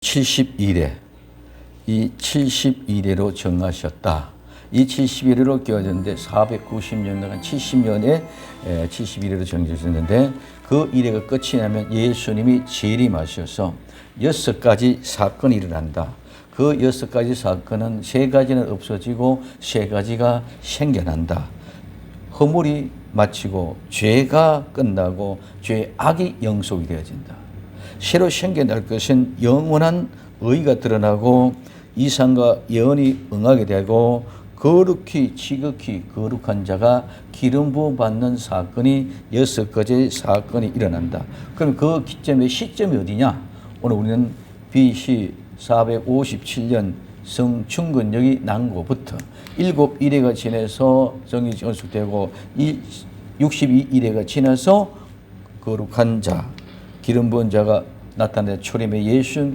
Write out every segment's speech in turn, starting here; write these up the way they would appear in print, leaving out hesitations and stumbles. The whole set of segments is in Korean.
72례, 이 72례로 정하셨다. 이 71회로 끼워졌는데 490년간 70년에 71회로 정해졌는데 그 이래가 끝이 나면 예수님이 재림하셔서 6가지 사건이 일어난다. 그 6가지 사건은 3가지는 없어지고 3가지가 생겨난다. 허물이 마치고 죄가 끝나고 죄의 악이 영속이 되어진다. 새로 생겨날 것은 영원한 의가 드러나고 이상과 예언이 응하게 되고 거룩히 지극히 거룩한 자가 기름 부음 받는 사건이 6가지 사건이 일어난다. 그럼 그 기점의 시점이 어디냐? 오늘 우리는 BC 457년 성충근력이 난고부터 7일회가 지나서 정이 건축되고 62일회가 지나서 거룩한 자, 기름 부은 자가 나타내 초림의 예수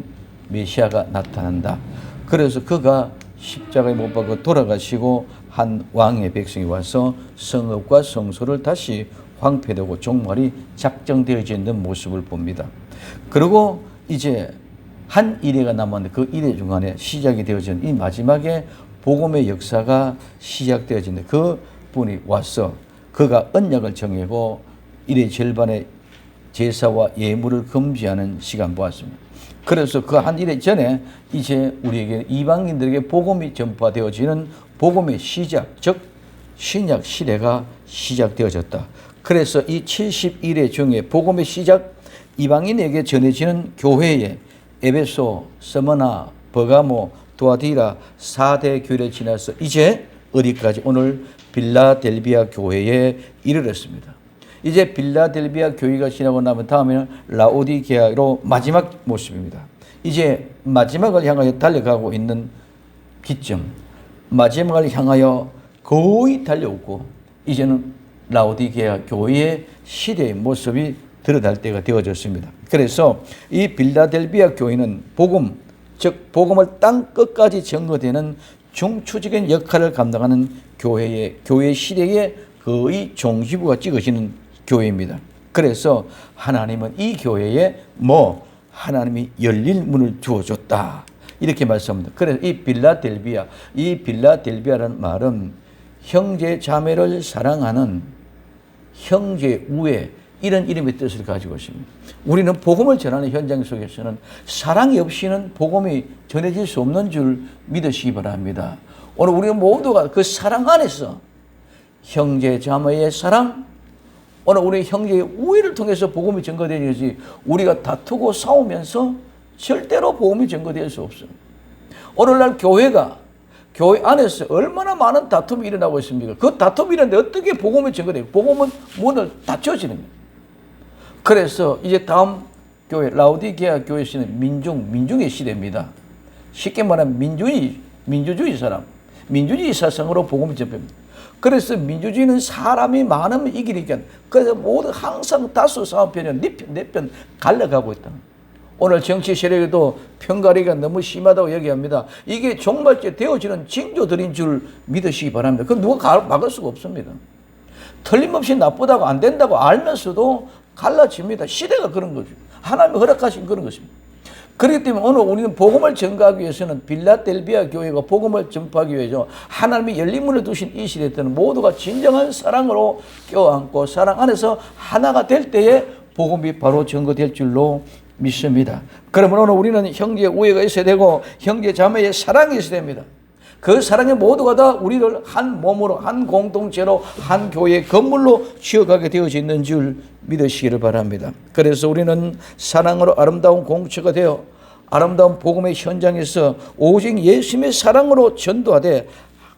메시아가 나타난다. 그래서 그가 십자가에 못 박아 돌아가시고 한 왕의 백성이 와서 성읍과 성소를 다시 황폐되고 종말이 작정되어져 있는 모습을 봅니다. 그리고 이제 한 이래가 남았는데 그 이래 중간에 시작이 되어진 이 마지막에 복음의 역사가 시작되어지는데 그 분이 와서 그가 언약을 정하고 이래 절반의 제사와 예물을 금지하는 시간 보았습니다. 그래서 그 한 일에 전에 이제 우리에게 이방인들에게 복음이 전파되어지는 복음의 시작, 즉 신약 시대가 시작되어졌다. 그래서 이 71회 중에 복음의 시작, 이방인에게 전해지는 교회의 에베소, 스무나, 버가모, 두아디라 4대 교회를 지나서 이제 어디까지? 오늘 빌라델비아 교회에 이르렀습니다. 이제 빌라델비아 교회가 지나고 나면 다음에는 라오디게아로 마지막 모습입니다. 이제 마지막을 향하여 달려가고 있는 기점, 마지막을 향하여 거의 달려오고 이제는 라오디게아 교회의 시대의 모습이 드러날 때가 되어졌습니다. 그래서 이 빌라델비아 교회는 복음, 즉 복음을 땅 끝까지 전거되는 중추적인 역할을 감당하는 교회 시대의 거의 종지부가 찍어지는 교회입니다. 그래서 하나님은 이 교회에 하나님이 열릴 문을 주어줬다. 이렇게 말씀합니다. 그래서 이 빌라델비아라는 말은 형제 자매를 사랑하는 형제 우애 이런 이름의 뜻을 가지고 있습니다. 우리는 복음을 전하는 현장 속에서는 사랑이 없이는 복음이 전해질 수 없는 줄 믿으시기 바랍니다. 오늘 우리 모두가 그 사랑 안에서 형제 자매의 사랑, 오늘 우리 형제의 우애를 통해서 복음이 전거되지 우리가 다투고 싸우면서 절대로 복음이 전거될 수 없습니다. 오늘날 교회 안에서 얼마나 많은 다툼이 일어나고 있습니까? 그 다툼이 일어나는데 어떻게 복음이 전거돼요? 복음은 문을 닫혀지는 거예요. 그래서 이제 다음 교회 라오디게아 교회 시대는 민중의 시대입니다. 쉽게 말하면 민주주의 사상으로 복음을 전합니다. 그래서 민주주의는 사람이 많으면 이기니까 그래서 모두 항상 다수 싸움편은 네 편 갈려가고 있다. 오늘 정치 세력에도 편가르기가 너무 심하다고 얘기합니다. 이게 종말째 되어지는 징조들인 줄 믿으시기 바랍니다. 그건 누가 막을 수가 없습니다. 틀림없이 나쁘다고 안 된다고 알면서도 갈라집니다. 시대가 그런 거죠. 하나님이 허락하신 그런 것입니다. 그렇기 때문에 오늘 우리는 복음을 전가하기 위해서는 빌라델비아 교회가 복음을 전파하기 위해서 하나님이 열린 문을 두신 이 시대 때는 모두가 진정한 사랑으로 껴안고 사랑 안에서 하나가 될 때에 복음이 바로 전거될 줄로 믿습니다. 그러면 오늘 우리는 형제의 우애가 있어야 되고 형제 자매의 사랑이 있어야 됩니다. 그 사랑에 모두가 다 우리를 한 몸으로 한 공동체로 한 교회의 건물로 지어가게 되어져 있는 줄 믿으시기를 바랍니다. 그래서 우리는 사랑으로 아름다운 공처가 되어 아름다운 복음의 현장에서 오직 예수님의 사랑으로 전도하되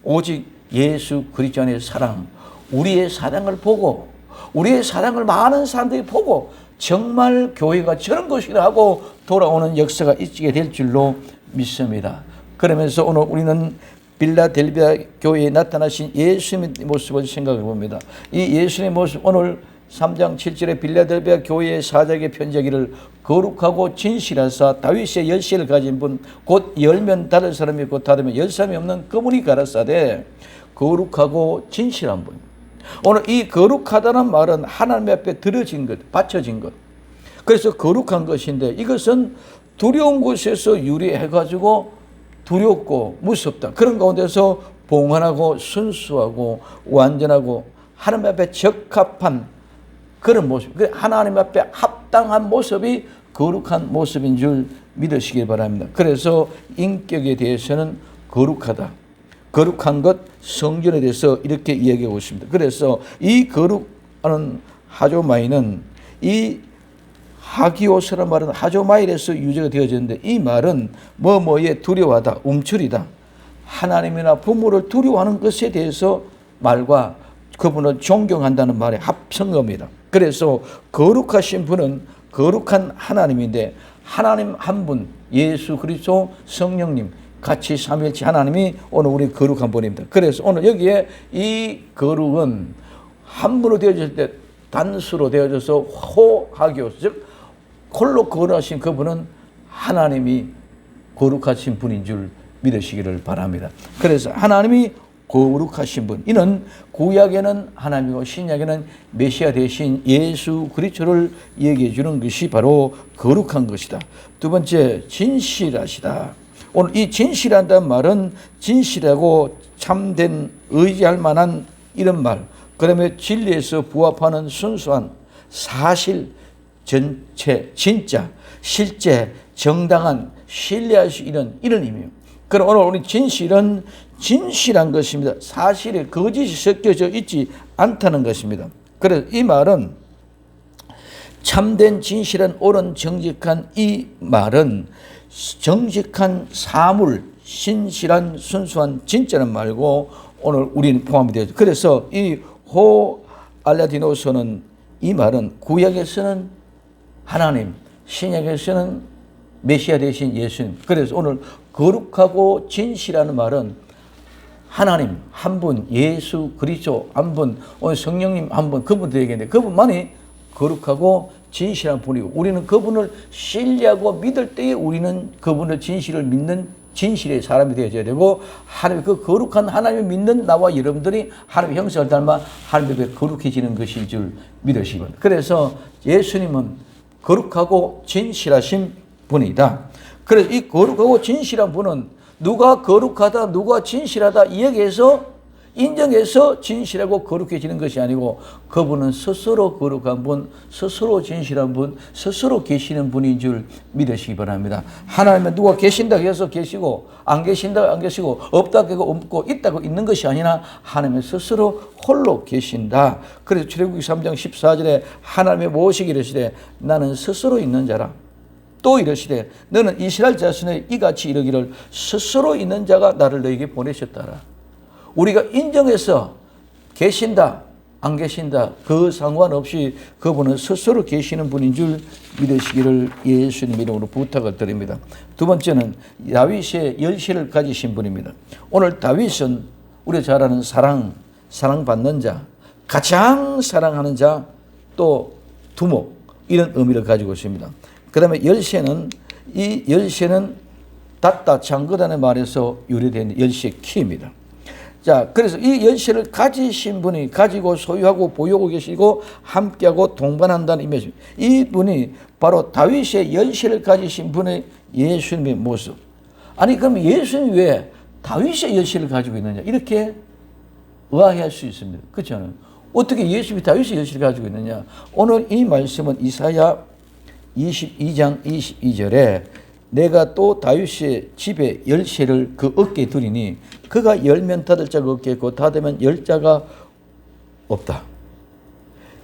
오직 예수 그리스도 안의 사랑, 우리의 사랑을 보고 우리의 사랑을 많은 사람들이 보고 정말 교회가 저런 것이라 하고 돌아오는 역사가 있게 될 줄로 믿습니다. 그러면서 오늘 우리는 빌라델비아 교회에 나타나신 예수님의 모습을 생각해 봅니다. 이 예수님의 모습 오늘 3장 7절에 빌라델비아 교회의 사자에게 편지하기를 거룩하고 진실하사 다윗의 열쇠를 가진 분 곧 열면 닫을 사람이 있고 닫으면 열 사람이 없는 그분이 가라사대 거룩하고 진실한 분. 오늘 이 거룩하다는 말은 하나님 앞에 드려진 것, 바쳐진 것. 그래서 거룩한 것인데 이것은 두려운 곳에서 유리해가지고 두렵고 무섭다. 그런 가운데서 봉헌하고 순수하고 완전하고 하나님 앞에 적합한 그런 모습, 하나님 앞에 합당한 모습이 거룩한 모습인 줄 믿으시기 바랍니다. 그래서 인격에 대해서는 거룩하다. 거룩한 것, 성전에 대해서 이렇게 이야기하고 있습니다. 그래서 이 거룩하는 하조마이는 이 하기오스라는 말은 하조마일에서 유래가 되어졌는데 이 말은 뭐뭐에 두려워하다, 움츠리다. 하나님이나 부모를 두려워하는 것에 대해서 말과 그분을 존경한다는 말의 합성어입니다. 그래서 거룩하신 분은 거룩한 하나님인데 하나님 한 분, 예수 그리스도 성령님 같이 삼위일체 하나님이 오늘 우리 거룩한 분입니다. 그래서 오늘 여기에 이 거룩은 한 분으로 되어질 때 단수로 되어져서 호하기오스, 즉 홀로 거룩하신 그분은 하나님이 거룩하신 분인 줄 믿으시기를 바랍니다. 그래서 하나님이 거룩하신 분, 이는 구약에는 하나님이고 신약에는 메시아 대신 예수 그리스도를 얘기해 주는 것이 바로 거룩한 것이다. 두 번째, 진실하시다. 오늘 이 진실한다는 말은 진실하고 참된 의지할 만한 이런 말, 그다음에 진리에서 부합하는 순수한 사실, 전체, 진짜, 실제, 정당한, 신뢰할 수 있는 이런 의미입니다. 그럼 오늘 우리 진실은 진실한 것입니다. 사실에 거짓이 섞여져 있지 않다는 것입니다. 그래서 이 말은 참된 진실한 옳은 정직한 이 말은 정직한 사물, 신실한 순수한 진짜는 말고 오늘 우리는 포함이 되죠. 그래서 이 호알라디노서는 이 말은 구약에서는 하나님, 신약에서는 메시아 대신 예수님. 그래서 오늘 거룩하고 진실하는 말은 하나님 한 분, 예수 그리스도 한 분, 오늘 성령님 한 분, 그분 되겠는데 그분만이 거룩하고 진실한 분이고 우리는 그분을 신뢰하고 믿을 때에 우리는 그분의 진실을 믿는 진실의 사람이 되어져야 되고 하나님 그 거룩한 하나님을 믿는 나와 여러분들이 하나님의 형상을 닮아 하나님의 거룩해지는 것인 줄 믿으시기 바랍니다. 그래서 예수님은 거룩하고 진실하신 분이다. 그래서 이 거룩하고 진실한 분은 누가 거룩하다, 누가 진실하다 이 얘기해서 인정해서 진실하고 거룩해지는 것이 아니고 그분은 스스로 거룩한 분, 스스로 진실한 분, 스스로 계시는 분인 줄 믿으시기 바랍니다. 하나님은 누가 계신다고 해서 계시고 안 계신다고 안 계시고 없다고 하고 없고 있다고 있는 것이 아니라 하나님은 스스로 홀로 계신다. 그래서 출애굽기 3장 14절에 하나님의 모시기 이르시되 나는 스스로 있는 자라. 또 이르시되 너는 이스라엘 자손에 이같이 이르기를 스스로 있는 자가 나를 너에게 보내셨다라. 우리가 인정해서 계신다 안 계신다 그 상관없이 그분은 스스로 계시는 분인 줄 믿으시기를 예수님 이름으로 부탁을 드립니다. 두 번째는 다윗의 열쇠를 가지신 분입니다. 오늘 다윗은 우리가 잘 아는 사랑받는 자, 가장 사랑하는 자, 또 두목 이런 의미를 가지고 있습니다. 그 다음에 열쇠는 이 열쇠는 닫다 잠그다는 말에서 유래된 열쇠 키입니다. 자, 그래서 이 열쇠를 가지신 분이 가지고 소유하고 보유하고 계시고 함께하고 동반한다는 의미입니다. 이 분이 바로 다윗의 열쇠를 가지신 분의 예수님의 모습. 아니 그럼 예수님이 왜 다윗의 열쇠를 가지고 있느냐 이렇게 의아해할 수 있습니다. 그렇죠? 어떻게 예수님이 다윗의 열쇠를 가지고 있느냐. 오늘 이 말씀은 이사야 22장 22절에 내가 또 다윗의 집에 열쇠를 그 어깨에 두리니 그가 열면 닫을 자가 없겠고 닫으면 열 자가 없다.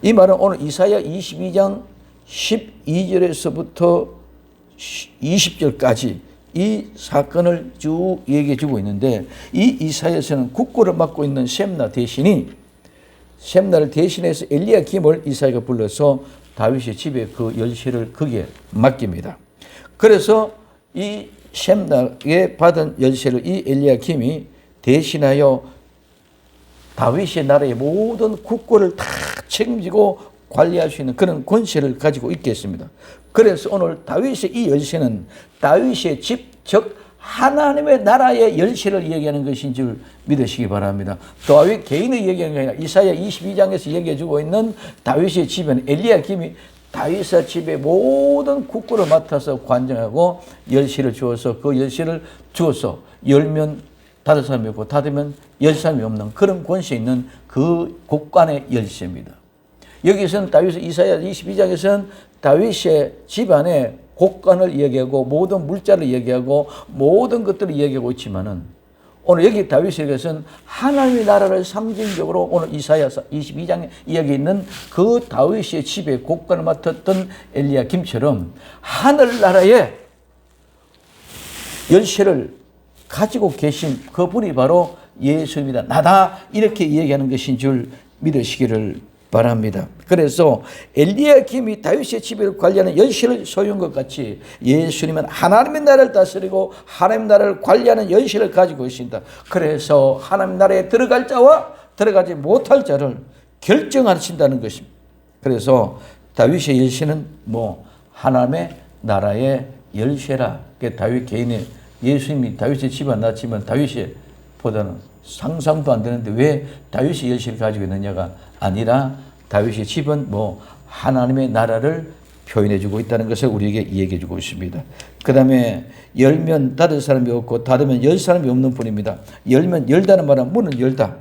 이 말은 오늘 이사야 22장 12절에서부터 20절까지 이 사건을 쭉 얘기해 주고 있는데 이 이사야에서는 국고를 맡고 있는 셈나 대신이 셈나를 대신해서 엘리야김을 이사야가 불러서 다윗의 집에 그 열쇠를 거기에 맡깁니다. 그래서 이 셈나에 받은 열쇠를 이 엘리야김이 대신하여 다윗의 나라의 모든 국고를 다 책임지고 관리할 수 있는 그런 권세를 가지고 있겠습니다. 그래서 오늘 다윗의 이 열쇠는 다윗의 집, 즉 하나님의 나라의 열쇠를 얘기하는 것인 줄 믿으시기 바랍니다. 다윗 개인의 얘기하는 게 아니라 이사야 22장에서 얘기해 주고 있는 다윗의 집에는 엘리야김이 다윗의 집의 모든 국구를 맡아서 관장하고 열쇠를 주어서 그 열쇠를 주어서 열면 닫을 사람이 없고 닫으면 열 사람이 없는 그런 권세 있는 그 국관의 열쇠입니다. 여기서는 다윗 이사야 22장에서는 다윗의 집안의 곡간을 이야기하고 모든 물자를 이야기하고 모든 것들을 이야기하고 있지만은 오늘 여기 다윗에게서는 하나님의 나라를 상징적으로 오늘 이사야 22장에 이야기 있는 그 다윗의 집에 곡간을 맡았던 엘리야김처럼 하늘나라의 열쇠를 가지고 계신 그분이 바로 예수입니다. 나다 이렇게 이야기하는 것인 줄 믿으시기를 바랍니다. 그래서 엘리야김이 다윗의 집을 관리하는 열쇠를 소유한 것 같이 예수님은 하나님의 나라를 다스리고 하나님의 나라를 관리하는 열쇠를 가지고 있습니다. 그래서 하나님의 나라에 들어갈 자와 들어가지 못할 자를 결정하신다는 것입니다. 그래서 다윗의 열쇠는 하나님의 나라의 열쇠라. 다윗 개인의 예수님이 다윗의 집안 낳았지만 다윗의 보다는 상상도 안 되는데 왜 다윗의 열쇠를 가지고 있느냐가 아니라 다윗의 집은 하나님의 나라를 표현해주고 있다는 것을 우리에게 이야기해주고 있습니다. 그 다음에 열면 닫을 사람이 없고 닫으면 열 사람이 없는 분입니다. 열면 열다는 말은 문을 열다,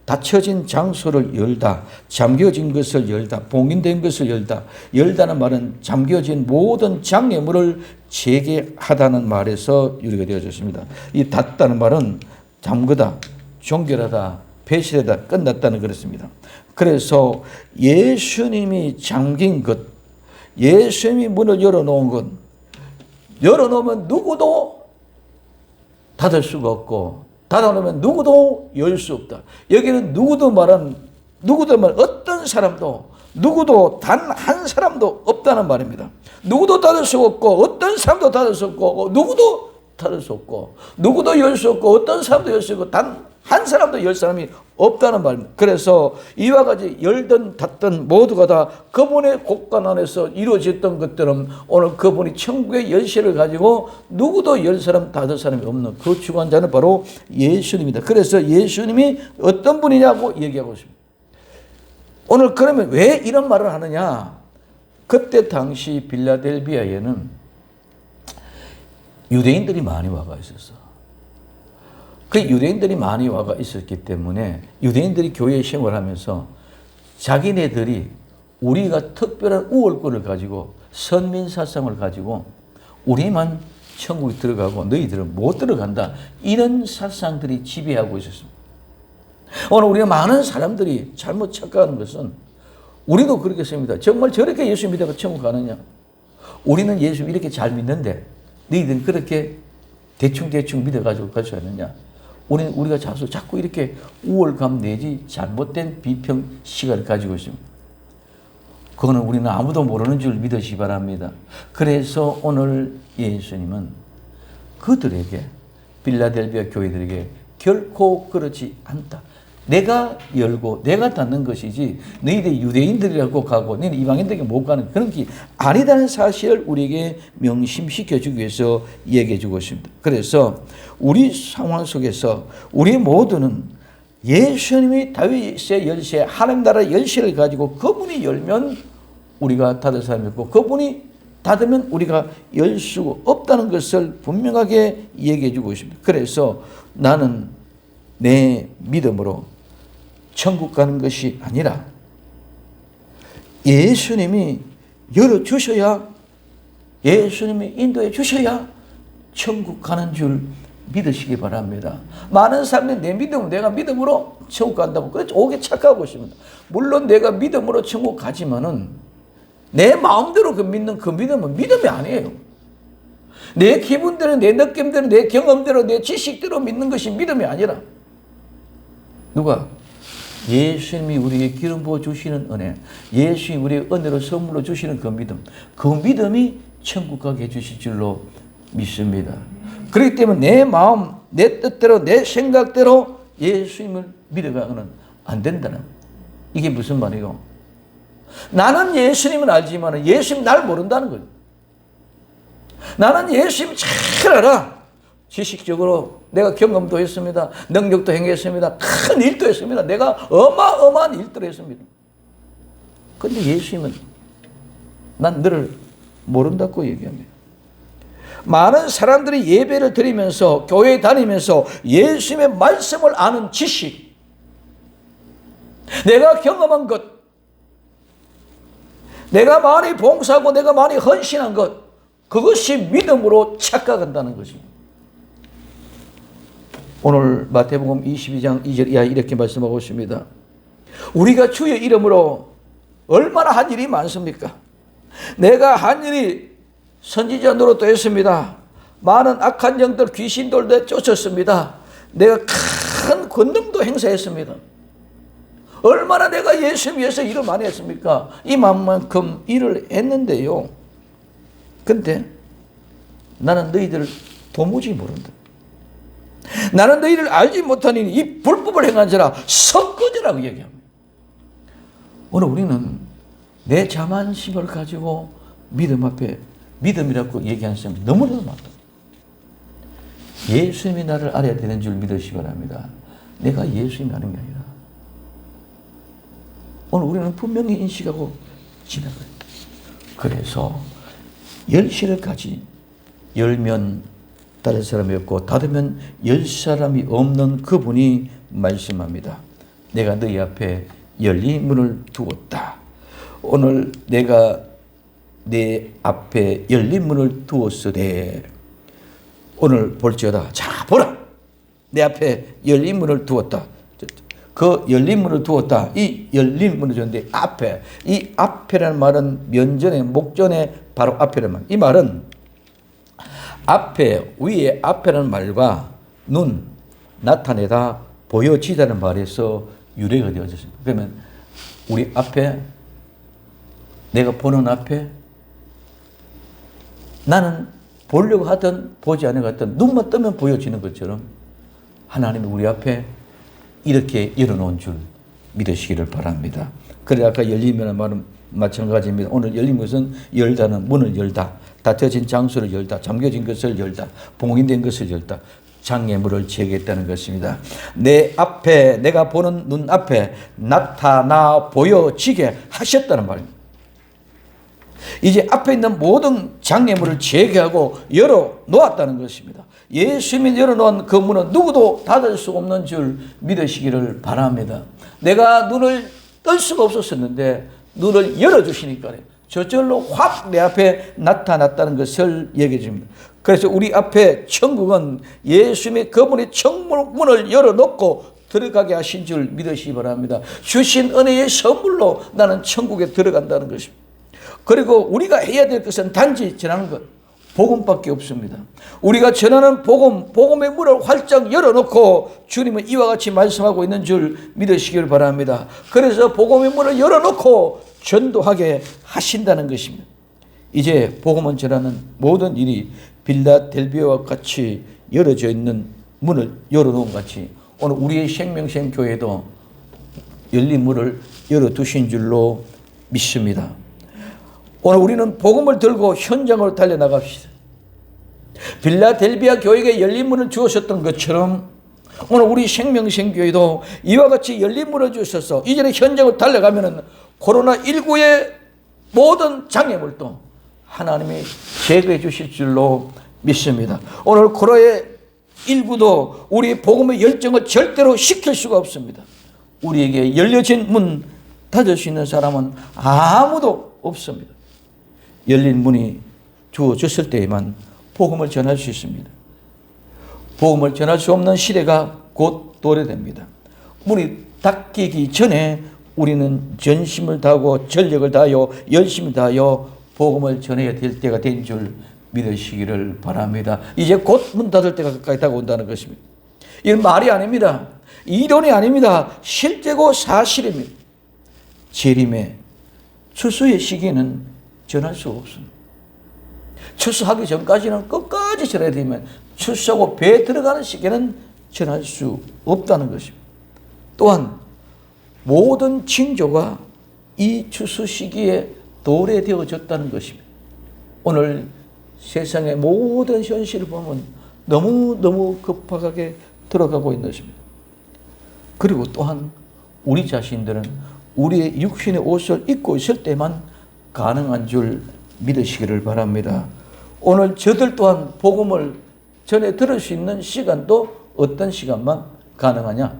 닫혀진 장소를 열다, 잠겨진 것을 열다, 봉인된 것을 열다. 열다는 말은 잠겨진 모든 장애물을 재개하다는 말에서 유래가 되어졌습니다. 이 닫다는 말은 잠그다, 종결하다, 폐실하다, 끝났다는 그렇습니다. 그래서 예수님이 잠긴 것, 예수님이 문을 열어놓은 것, 열어놓으면 누구도 닫을 수가 없고 닫아놓으면 누구도 열 수 없다. 여기는 누구도 말은 어떤 사람도 누구도 단 한 사람도 없다는 말입니다. 누구도 닫을 수 없고 어떤 사람도 닫을 수 없고 누구도 닫을 수 없고 누구도 열 수 없고 어떤 사람도 열 수 없고 단 한 사람도 열 사람이 없다는 말입니다. 그래서 이와 같이 열든 닫든 모두가 다 그분의 곡간 안에서 이루어졌던 것들은 오늘 그분이 천국의 열쇠를 가지고 누구도 열 사람 닫을 사람이 없는 그 주관자는 바로 예수님입니다. 그래서 예수님이 어떤 분이냐고 얘기하고 있습니다. 오늘 그러면 왜 이런 말을 하느냐? 그때 당시 빌라델비아에는 유대인들이 많이 와가 있었어. 그 유대인들이 많이 와가 있었기 때문에 유대인들이 교회 생활하면서 자기네들이 우리가 특별한 우월권을 가지고 선민사상을 가지고 우리만 천국에 들어가고 너희들은 못 들어간다. 이런 사상들이 지배하고 있었습니다. 오늘 우리가 많은 사람들이 잘못 착각하는 것은 우리도 그렇겠습니다. 정말 저렇게 예수 믿다가 천국 가느냐? 우리는 예수 이렇게 잘 믿는데 너희들은 그렇게 대충 믿어가지고 갈 수 있느냐? 우리가 자꾸 이렇게 우월감 내지 잘못된 비평 시각을 가지고 있습니다. 그거는 우리는 아무도 모르는 줄 믿으시기 바랍니다. 그래서 오늘 예수님은 그들에게 빌라델비아 교회들에게 결코 그렇지 않다. 내가 열고 내가 닫는 것이지 너희들 유대인들이라고 가고 너희는 이방인들에게 못 가는 그런 게 아니다는 사실을 우리에게 명심시켜주기 위해서 얘기해 주고 있습니다. 그래서 우리 상황 속에서 우리 모두는 예수님이 다윗의 열쇠 하나님 나라의 열쇠를 가지고 그분이 열면 우리가 닫을 사람이 없고 그분이 닫으면 우리가 열 수 없다는 것을 분명하게 얘기해 주고 있습니다. 그래서 나는 내 믿음으로 천국 가는 것이 아니라 예수님이 열어주셔야 예수님이 인도해 주셔야 천국 가는 줄 믿으시기 바랍니다. 많은 사람들이 내가 믿음으로 천국 간다고 그렇죠. 오게 착각하고 있습니다. 물론 내가 믿음으로 천국 가지만은 내 마음대로 믿는 그 믿음은 믿음이 아니에요. 내 기분대로 내 느낌대로 내 경험대로 내 지식대로 믿는 것이 믿음이 아니라 누가? 예수님이 우리에게 기름 부어 주시는 은혜, 예수님이 우리에게 은혜로 선물로 주시는 그 믿음이 천국 가게 해주실 줄로 믿습니다. 그렇기 때문에 내 마음, 내 뜻대로, 내 생각대로 예수님을 믿어가는 안 된다는 이게 무슨 말이요? 나는 예수님을 알지만 예수님 날 모른다는 거예요. 나는 예수님 잘 알아. 지식적으로 내가 경험도 했습니다. 능력도 행했습니다. 큰 일도 했습니다. 내가 어마어마한 일들을 했습니다. 그런데 예수님은 난 너를 모른다고 얘기합니다. 많은 사람들이 예배를 드리면서 교회에 다니면서 예수님의 말씀을 아는 지식, 내가 경험한 것, 내가 많이 봉사하고 내가 많이 헌신한 것, 그것이 믿음으로 착각한다는 것입니다. 오늘 마태복음 22장 2절 이하 이렇게 말씀하고 있습니다. 우리가 주의 이름으로 얼마나 한 일이 많습니까? 내가 한 일이 선지자 노릇도 했습니다. 많은 악한 영들 귀신들도 쫓았습니다. 내가 큰 권능도 행사했습니다. 얼마나 내가 예수 위해서 일을 많이 했습니까? 이만큼 일을 했는데요. 근데 나는 너희들을 도무지 모른다. 나는 너희를 알지 못하니 이 불법을 행한 자라 섞어져라고 얘기합니다. 오늘 우리는 내 자만심을 가지고 믿음 앞에 믿음이라고 얘기하는 사람이 너무너무 많다. 예수님이 나를 알아야 되는 줄 믿으시기 바랍니다. 내가 예수님이 아는 게 아니라 오늘 우리는 분명히 인식하고 지나가요. 그래서 10시를 가지 열면 다른 사람이 없고 닫으면 10사람이 없는 그분이 말씀합니다. 내가 너희 앞에 열린 문을 두었다. 오늘 내가 내 앞에 열린 문을 두었으되 오늘 볼지어다. 자 보라. 내 앞에 열린 문을 두었다. 그 열린 문을 두었다. 이 열린 문을 두었는데 앞에, 이 앞에라는 말은 면전에 목전에 바로 앞에라는 말. 이 말은 앞에, 위에 앞에라는 말과 눈, 나타내다, 보여지다는 말에서 유래가 되어졌습니다. 그러면 우리 앞에, 내가 보는 앞에 나는 보려고 하든 보지 않으려고 하든 눈만 뜨면 보여지는 것처럼 하나님이 우리 앞에 이렇게 열어놓은 줄 믿으시기를 바랍니다. 그래 아까 열리면 말은 마찬가지입니다. 오늘 열린 것은 열다는 문을 열다, 닫혀진 장소를 열다, 잠겨진 것을 열다, 봉인된 것을 열다, 장애물을 제거했다는 것입니다. 내 앞에, 내가 보는 눈 앞에 나타나 보여지게 하셨다는 말입니다. 이제 앞에 있는 모든 장애물을 제거하고 열어놓았다는 것입니다. 예수님이 열어놓은 그 문은 누구도 닫을 수 없는 줄 믿으시기를 바랍니다. 내가 눈을 뜰 수가 없었었는데 눈을 열어주시니까 저절로 확 내 앞에 나타났다는 것을 얘기해 줍니다. 그래서 우리 앞에 천국은 예수님이 그분이 천국문을 열어놓고 들어가게 하신 줄 믿으시기 바랍니다. 주신 은혜의 선물로 나는 천국에 들어간다는 것입니다. 그리고 우리가 해야 될 것은 단지 전하는 것, 복음밖에 없습니다. 우리가 전하는 복음, 복음의 문을 활짝 열어놓고 주님은 이와 같이 말씀하고 있는 줄 믿으시길 바랍니다. 그래서 복음의 문을 열어놓고 전도하게 하신다는 것입니다. 이제 복음을 전하는 모든 일이 빌라델비아와 같이 열어져 있는 문을 열어놓은 같이 오늘 우리의 생명샘 교회도 열린 문을 열어두신 줄로 믿습니다. 오늘 우리는 복음을 들고 현장으로 달려나갑시다. 빌라델비아 교회에 열린 문을 주셨던 것처럼 오늘 우리 생명샘 교회도 이와 같이 열린 문을 주셔서 이전에 현장으로 달려가면은 코로나19의 모든 장애물도 하나님이 제거해 주실 줄로 믿습니다. 오늘 코로나19도 우리 복음의 열정을 절대로 식힐 수가 없습니다. 우리에게 열려진 문 닫을 수 있는 사람은 아무도 없습니다. 열린 문이 주어졌을 때에만 복음을 전할 수 있습니다. 복음을 전할 수 없는 시대가 곧 도래됩니다. 문이 닫히기 전에 우리는 전심을 다하고 전력을 다하여 열심을 다하여 복음을 전해야 될 때가 된 줄 믿으시기를 바랍니다. 이제 곧 문 닫을 때가 가까이 다가온다는 것입니다. 이건 말이 아닙니다. 이론이 아닙니다. 실제고 사실입니다. 재림의 추수의 시기는 전할 수 없습니다. 추수하기 전까지는 끝까지 전해야 되면 추수하고 배에 들어가는 시기는 전할 수 없다는 것입니다. 또한 모든 징조가 이 추수 시기에 도래되어졌다는 것입니다. 오늘 세상의 모든 현실을 보면 너무너무 급하게 들어가고 있는 것입니다. 그리고 또한 우리 자신들은 우리의 육신의 옷을 입고 있을 때만 가능한 줄 믿으시기를 바랍니다. 오늘 저들 또한 복음을 전해 들을 수 있는 시간도 어떤 시간만 가능하냐?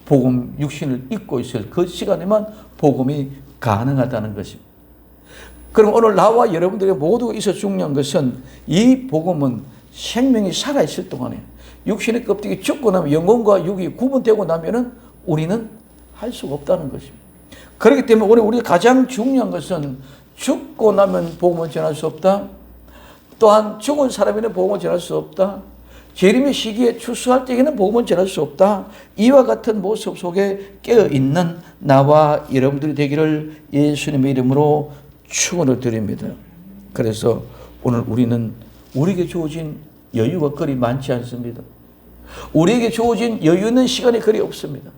복음 육신을 입고 있을 그 시간에만 복음이 가능하다는 것입니다. 그럼 오늘 나와 여러분들에게 모두가 있어 중요한 것은 이 복음은 생명이 살아있을 동안에 육신의 껍데기 죽고 나면 영혼과 육이 구분되고 나면은 우리는 할 수가 없다는 것입니다. 그렇기 때문에 우리 가장 중요한 것은 죽고 나면 복음을 전할 수 없다. 또한 죽은 사람에는 복음을 전할 수 없다. 재림의 시기에 추수할 때에는 복음을 전할 수 없다. 이와 같은 모습 속에 깨어있는 나와 여러분들이 되기를 예수님의 이름으로 축원을 드립니다. 그래서 오늘 우리는 우리에게 주어진 여유가 그리 많지 않습니다. 우리에게 주어진 여유 있는 시간이 그리 없습니다.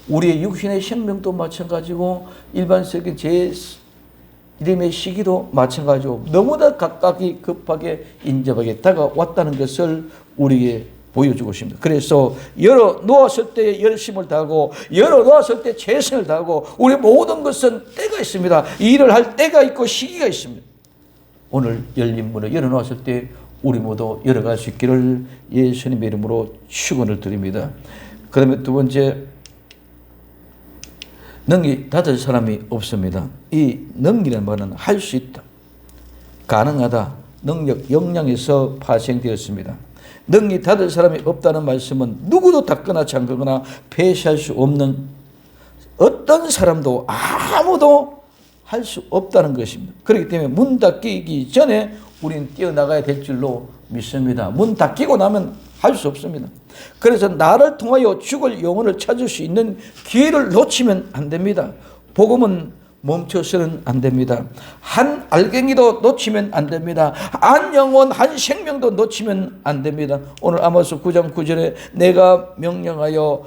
우리의 육신의 생명도 마찬가지고 일반적인 재림의 시기도 마찬가지고 너무나 가깝게 급하게 인접하게 다가왔다는 것을 우리에게 보여주고 있습니다. 그래서 열어 놓았을 때 열심을 다하고 열어 놓았을 때 최선을 다하고 우리 모든 것은 때가 있습니다. 일을 할 때가 있고 시기가 있습니다. 오늘 열린 문을 열어 놓았을 때 우리 모두 열어갈 수 있기를 예수님의 이름으로 축원을 드립니다. 그다음에 두 번째, 능히 닫을 사람이 없습니다. 이 능이라는 말은 할 수 있다, 가능하다, 능력, 역량에서 파생되었습니다. 능히 닫을 사람이 없다는 말씀은 누구도 닫거나 잠그거나 폐쇄할 수 없는, 어떤 사람도 아무도 할 수 없다는 것입니다. 그렇기 때문에 문 닫히기 전에 우리는 뛰어나가야 될 줄로 믿습니다. 문 닫히고 나면 할 수 없습니다. 그래서 나를 통하여 죽을 영혼을 찾을 수 있는 기회를 놓치면 안 됩니다. 복음은 멈춰서는 안 됩니다. 한 알갱이도 놓치면 안 됩니다. 한 영혼, 한 생명도 놓치면 안 됩니다. 오늘 아모스 9장 9절에 내가 명령하여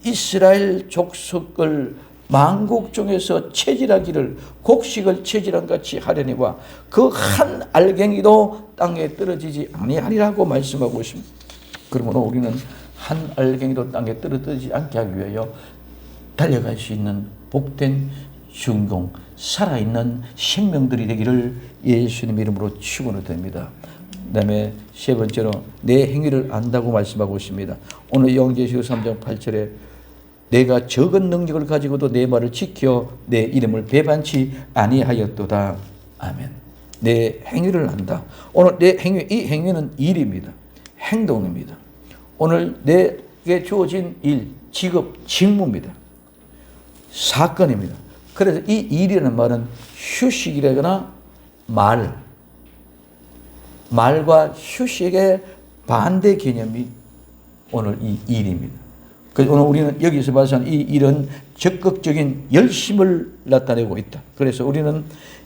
이스라엘 족속을 만국 중에서 체질하기를 곡식을 체질한 같이 하려니와 그 한 알갱이도 땅에 떨어지지 아니하리라고 말씀하고 있습니다. 그러므로 우리는 한 알갱이도 땅에 떨어지지 않게 하기 위하여 달려갈 수 있는 복된 중공, 살아있는 생명들이 되기를 예수님 이름으로 축원을 드립니다. 그 다음에 세 번째로 내 행위를 안다고 말씀하고 있습니다. 오늘 요한계시록 3장 8절에 내가 적은 능력을 가지고도 내 말을 지켜 내 이름을 배반치 아니하였도다. 아멘. 내 행위를 안다. 오늘 내 행위, 이 행위는 일입니다. 행동입니다. 오늘 내게 주어진 일, 직업, 직무입니다. 사건입니다. 그래서 이 일이라는 말은 휴식이라거나 말과 휴식의 반대 개념이 오늘 이 일입니다. 그래서 오늘 우리는 여기서 봐서는 이 일은 적극적인 열심을 나타내고 있다. 그래서 우리는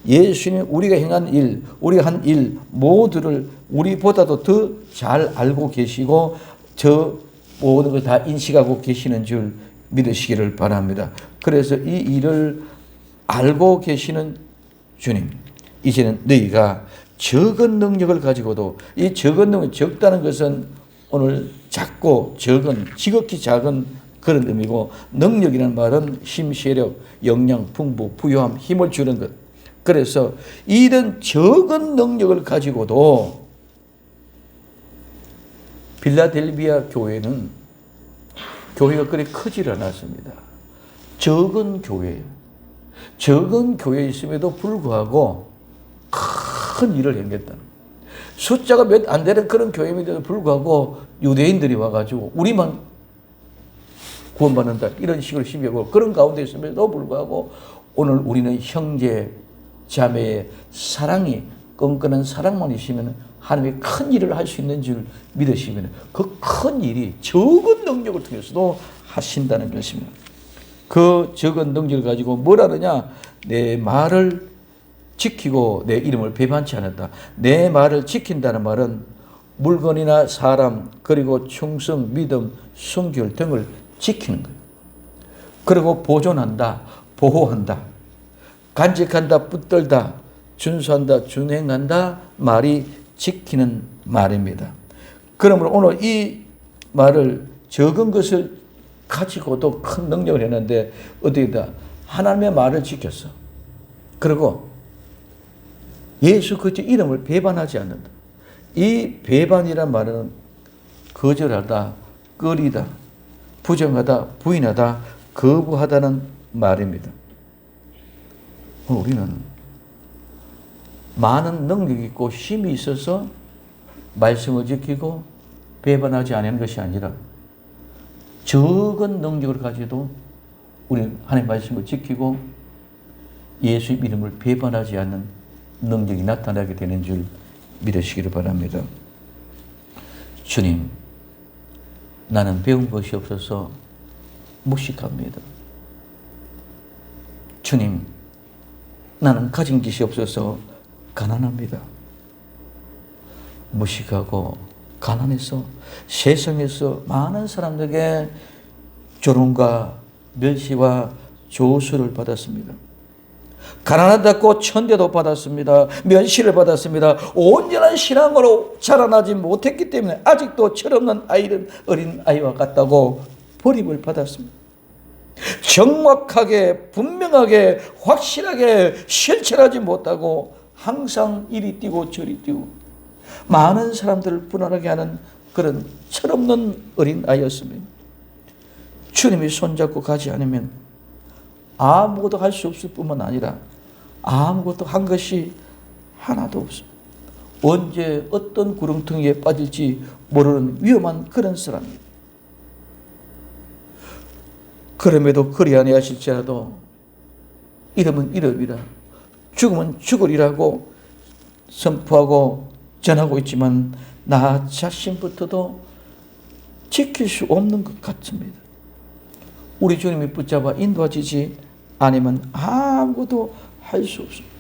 예수님 우리가 행한 일, 우리가 한 일 모두를 우리보다도 더 잘 알고 계시고 저 모든 걸 다 인식하고 계시는 줄 믿으시기를 바랍니다. 그래서 이 일을 알고 계시는 주님, 이제는 너희가 적은 능력을 가지고도, 이 적은 능력, 적다는 것은 오늘 작고 적은, 지극히 작은 그런 의미고, 능력이라는 말은 힘, 세력, 역량, 풍부, 부유함, 힘을 주는 것. 그래서 이런 적은 능력을 가지고도 필라델비아 교회는 교회가 그리 크질 않았습니다. 적은 교회예요. 적은 교회에 있음에도 불구하고 큰 일을 행했다는, 숫자가 몇 안 되는 그런 교회임에도 불구하고 유대인들이 와가지고 우리만 구원받는다 이런 식으로 시비하고 그런 가운데 있음에도 불구하고 오늘 우리는 형제 자매의 사랑이 끈끈한 사랑만 있으면 하나님의 큰 일을 할 수 있는 줄 믿으시면 그 큰 일이 적은 능력을 통해서도 하신다는 것입니다. 그 적은 능력을 가지고 뭘 하느냐? 내 말을 지키고 내 이름을 배반치 않았다. 내 말을 지킨다는 말은 물건이나 사람, 그리고 충성, 믿음, 순결 등을 지키는 거예요. 그리고 보존한다, 보호한다, 간직한다, 붙들다, 준수한다, 준행한다 말이 지키는 말입니다. 그러므로 오늘 이 말을 적은 것을 가지고도 큰 능력을 했는데 어떻게다 하나님의 말을 지켰어. 그리고 예수 그리스도 이름을 배반하지 않는다. 이 배반이란 말은 거절하다, 꺼리다, 부정하다, 부인하다, 거부하다는 말입니다. 우리는 많은 능력이 있고 힘이 있어서 말씀을 지키고 배반하지 않는 것이 아니라 적은 능력을 가지도 우리는 하나님의 말씀을 지키고 예수의 이름을 배반하지 않는 능력이 나타나게 되는 줄 믿으시기를 바랍니다. 주님, 나는 배운 것이 없어서 무식합니다. 주님, 나는 가진 것이 없어서 가난합니다. 무식하고 가난해서 세상에서 많은 사람들에게 조롱과 멸시와 조수를 받았습니다. 가난하다고 천대도 받았습니다. 멸시를 받았습니다. 온전한 신앙으로 자라나지 못했기 때문에 아직도 철없는 어린 아이와 같다고 버림을 받았습니다. 정확하게 분명하게 확실하게 실천하지 못하고 항상 이리 뛰고 저리 뛰고 많은 사람들을 분하게 하는 그런 철없는 어린 아이였습니다. 주님이 손잡고 가지 않으면 아무것도 할 수 없을 뿐만 아니라 아무것도 한 것이 하나도 없습니다. 언제 어떤 구렁텅이에 빠질지 모르는 위험한 그런 사람입니다. 그럼에도 그리 아니하실지라도 이름은 이름이라 죽음은 죽으리라고 선포하고 전하고 있지만 나 자신부터도 지킬 수 없는 것 같습니다. 우리 주님이 붙잡아 인도하시지 않으면 아무것도 할 수 없습니다.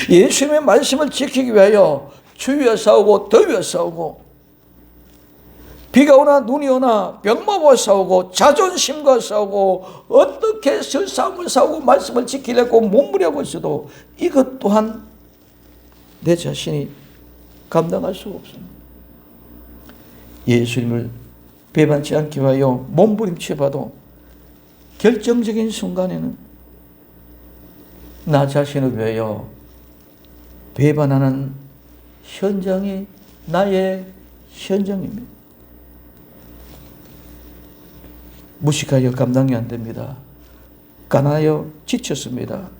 예수님의 말씀을 지키기 위하여 추위와 싸우고 더위와 싸우고 비가 오나 눈이 오나 병마와 싸우고 자존심과 싸우고 어떻게 싸움을 싸우고 말씀을 지키려고 몸부림하고 있어도 이것 또한 내 자신이 감당할 수가 없습니다. 예수님을 배반치 않기 위하여 몸부림쳐봐도 결정적인 순간에는 나 자신을 위하여 배반하는 현장이 나의 현장입니다. 무식하여 감당이 안 됩니다. 가난하여 지쳤습니다.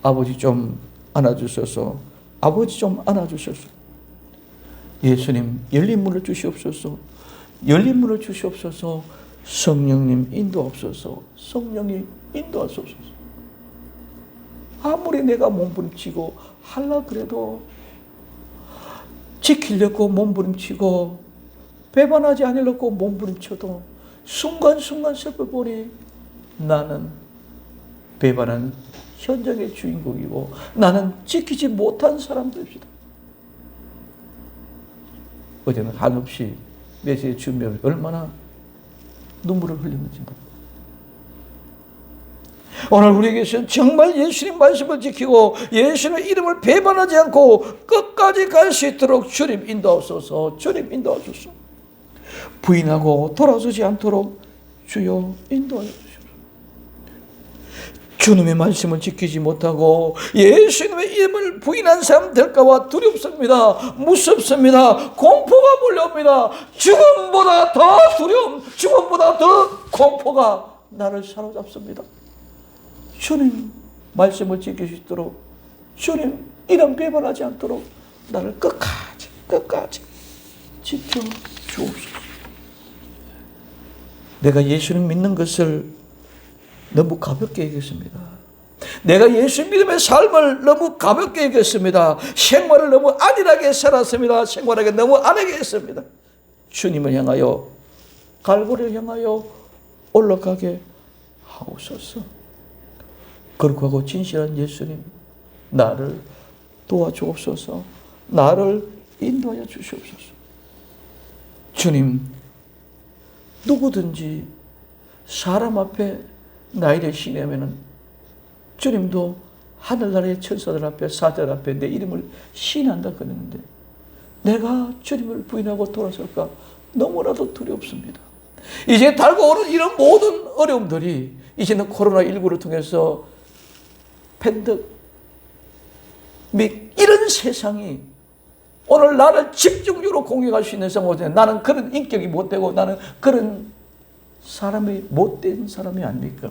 아버지 좀 안아주소서. 아버지 좀 안아주소서. 예수님 열린 문을 주시옵소서. 열린 문을 주시옵소서. 성령님 인도하옵소서. 성령이 인도하옵소서. 아무리 내가 몸부림치고 하려 그래도 지키려고 몸부림치고 배반하지 않으려고 몸부림쳐도 순간순간 살펴보니 나는 배반한 현장의 주인공이고 나는 지키지 못한 사람들입니다. 어제는 한없이 메시지 준비하면 얼마나 눈물을 흘렸는지 모릅니다. 오늘 우리에게서는 정말 예수님 말씀을 지키고 예수님의 이름을 배반하지 않고 끝까지 갈 수 있도록 주님 인도하소서. 주님 인도하소서. 부인하고 돌아서지 않도록 주여 인도하여 주시옵소서. 주님의 말씀을 지키지 못하고 예수님의 이름을 부인한 사람 될까봐 두렵습니다. 무섭습니다. 공포가 몰려옵니다. 죽음보다 더 두려움, 죽음보다 더 공포가 나를 사로잡습니다. 주님 말씀을 지킬 수 있도록 주님 이름 배반하지 않도록 나를 끝까지 지켜 주옵소서. 내가 예수님 믿는 것을 너무 가볍게 여겼습니다. 내가 예수 믿음의 삶을 너무 가볍게 여겼습니다. 생활을 너무 안일하게 살았습니다. 생활하게 너무 안하게 했습니다. 주님을 향하여 갈보리를 향하여 올라가게 하옵소서. 거룩하고 진실한 예수님, 나를 도와주옵소서. 나를 인도하여 주시옵소서. 주님, 누구든지 사람 앞에 나이를 시내면은 주님도 하늘나라의 천사들 앞에 사자들 앞에 내 이름을 시인한다 그랬는데 내가 주님을 부인하고 돌아설까 너무나도 두렵습니다. 이제 달고 오는 이런 모든 어려움들이 이제는 코로나19를 통해서 팬데믹 이런 세상이 오늘 나를 집중적으로 공격할 수 있는 상황에 나는 그런 인격이 못되고 나는 그런 사람이 못된 사람이 아닙니까?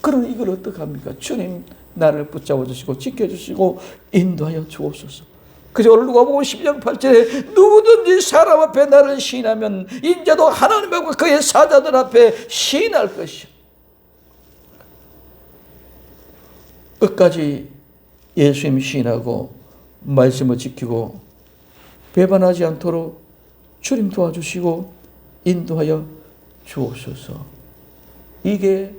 그럼 이걸 어떡합니까? 주님 나를 붙잡아 주시고 지켜주시고 인도하여 주옵소서. 그래서 오늘 누가복음 10장 8절에 누구든지 사람 앞에 나를 시인하면 인자도 하나님 앞과 그의 사자들 앞에 시인할 것이요. 끝까지 예수님 시인하고 말씀을 지키고 배반하지 않도록 주님 도와주시고 인도하여 주옵소서. 이게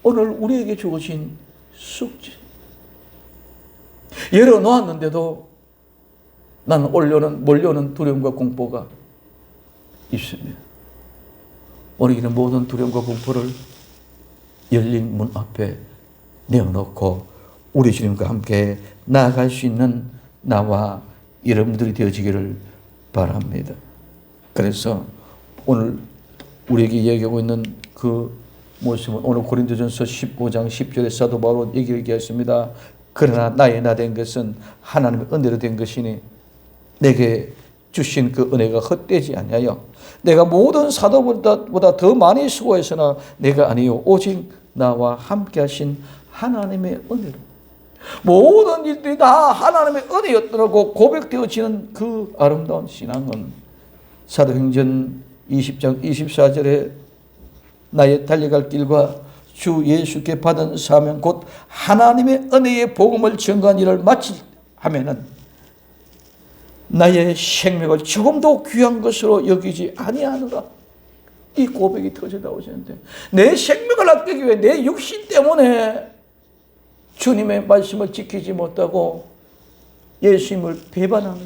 오늘 우리에게 주어진 숙제. 열어놓았는데도 나는 몰려오는 두려움과 공포가 있습니다. 오늘 이런 모든 두려움과 공포를 열린 문 앞에 내어놓고 우리 주님과 함께 나아갈 수 있는 나와 여러분들이 되어지기를 바랍니다. 그래서 오늘 우리에게 얘기하고 있는 그 모습은 오늘 고린도전서 15장 10절에 사도 바울은 얘기했습니다. 그러나 나의 나 된 것은 하나님의 은혜로 된 것이니 내게 주신 그 은혜가 헛되지 아니하여 내가 모든 사도보다 더 많이 수고했으나 내가 아니요 오직 나와 함께 하신 하나님의 은혜로 모든 일들이 다 하나님의 은혜였더라고 고백되어지는 그 아름다운 신앙은 사도행전 20장 24절에 나의 달려갈 길과 주 예수께 받은 사명 곧 하나님의 은혜의 복음을 전가한 일을 마치하면은 나의 생명을 조금도 귀한 것으로 여기지 아니하노라. 이 고백이 터져 나오시는데 내 생명을 아끼기 위해 내 육신 때문에 주님의 말씀을 지키지 못하고 예수님을 배반하는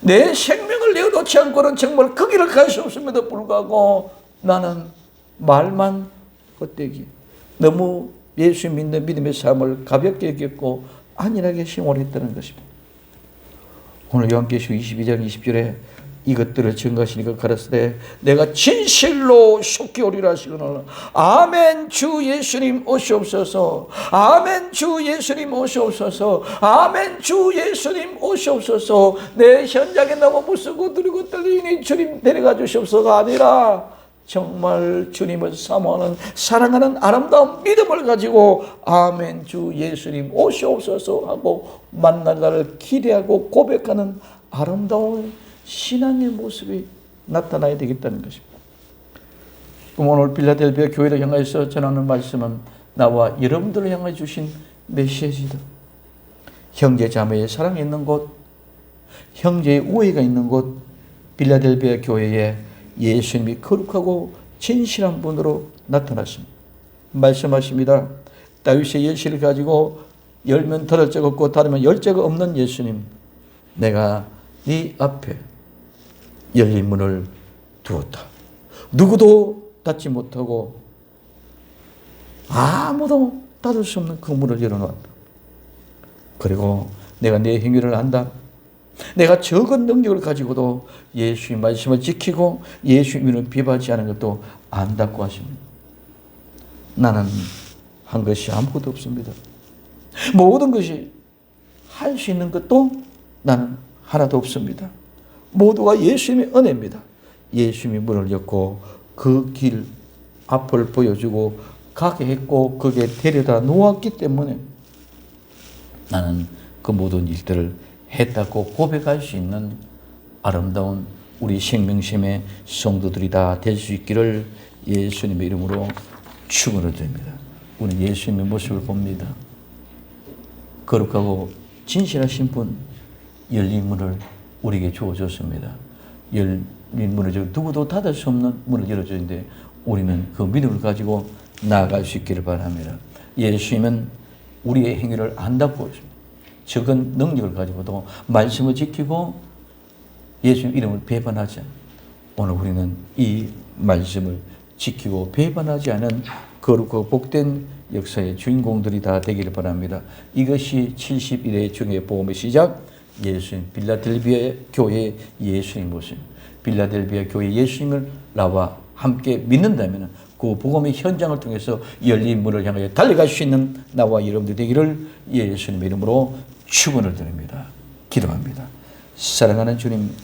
내 생명을 내어놓지 않고는 정말 그 길을 갈 수 없음에도 불구하고 나는 말만 헛되기 너무 예수 믿는 믿음의 삶을 가볍게 여겼고 안일하게 생활했다는 것입니다. 오늘 요한계시록 22장 20절에 이것들을 증거하시니까 가라사대 내가 진실로 속히 오리라 하시거늘 아멘 주 예수님 오시옵소서 아멘 주 예수님 오시옵소서 아멘 주 예수님 오시옵소서. 내 현장에 너무 무섭고 두리고 떨리니 주님 내려가 주시옵소서가 아니라 정말 주님을 사모하는 사랑하는 아름다운 믿음을 가지고 아멘 주 예수님 오시옵소서 하고 만날 날을 기대하고 고백하는 아름다운 신앙의 모습이 나타나야 되겠다는 것입니다. 오늘 빌라델비아 교회를 향해서 전하는 말씀은 나와 여러분들을 향해 주신 메시지다. 형제 자매의 사랑이 있는 곳, 형제의 우애가 있는 곳 빌라델비아 교회에 예수님이 거룩하고 진실한 분으로 나타났습니다. 말씀하십니다. 다윗의 열쇠를 가지고 열면 닫을 자가 없고 닫으면 열 자가 없는 예수님, 내가 네 앞에 열린 문을 두었다. 누구도 닫지 못하고 아무도 닫을 수 없는 그 문을 열어놓았다. 그리고 내가 내 행위를 안다. 내가 적은 능력을 가지고도 예수의 말씀을 지키고 예수의 이름을 비방하지 않은 것도 안다고 하십니다. 나는 한 것이 아무것도 없습니다. 모든 것이 할 수 있는 것도 나는 하나도 없습니다. 모두가 예수님의 은혜입니다. 예수님이 문을 였고 그 길 앞을 보여주고 가게 했고 거기에 데려다 놓았기 때문에 나는 그 모든 일들을 했다고 고백할 수 있는 아름다운 우리 생명심의 성도들이 다 될 수 있기를 예수님의 이름으로 축원을 드립니다. 우리는 예수님의 모습을 봅니다. 거룩하고 진실하신 분, 열린 문을 우리에게 주어줬습니다. 열린 문을 누구도 닫을 수 없는 문을 열어주는데 우리는 그 믿음을 가지고 나아갈 수 있기를 바랍니다. 예수님은 우리의 행위를 안다고 했습니다. 적은 능력을 가지고도 말씀을 지키고 예수님 이름을 배반하지 않는 오늘 우리는 이 말씀을 지키고 배반하지 않은 거룩하고 복된 역사의 주인공들이 다 되기를 바랍니다. 이것이 71회 중의 복음의 시작 예수님 빌라델비아 교회의 예수님 모습 빌라델비아 교회 예수님을 나와 함께 믿는다면 그 복음의 현장을 통해서 열린 문을 향하여 달려갈 수 있는 나와 여러분들 되기를 예수님의 이름으로 축원을 드립니다. 기도합니다. 사랑하는 주님,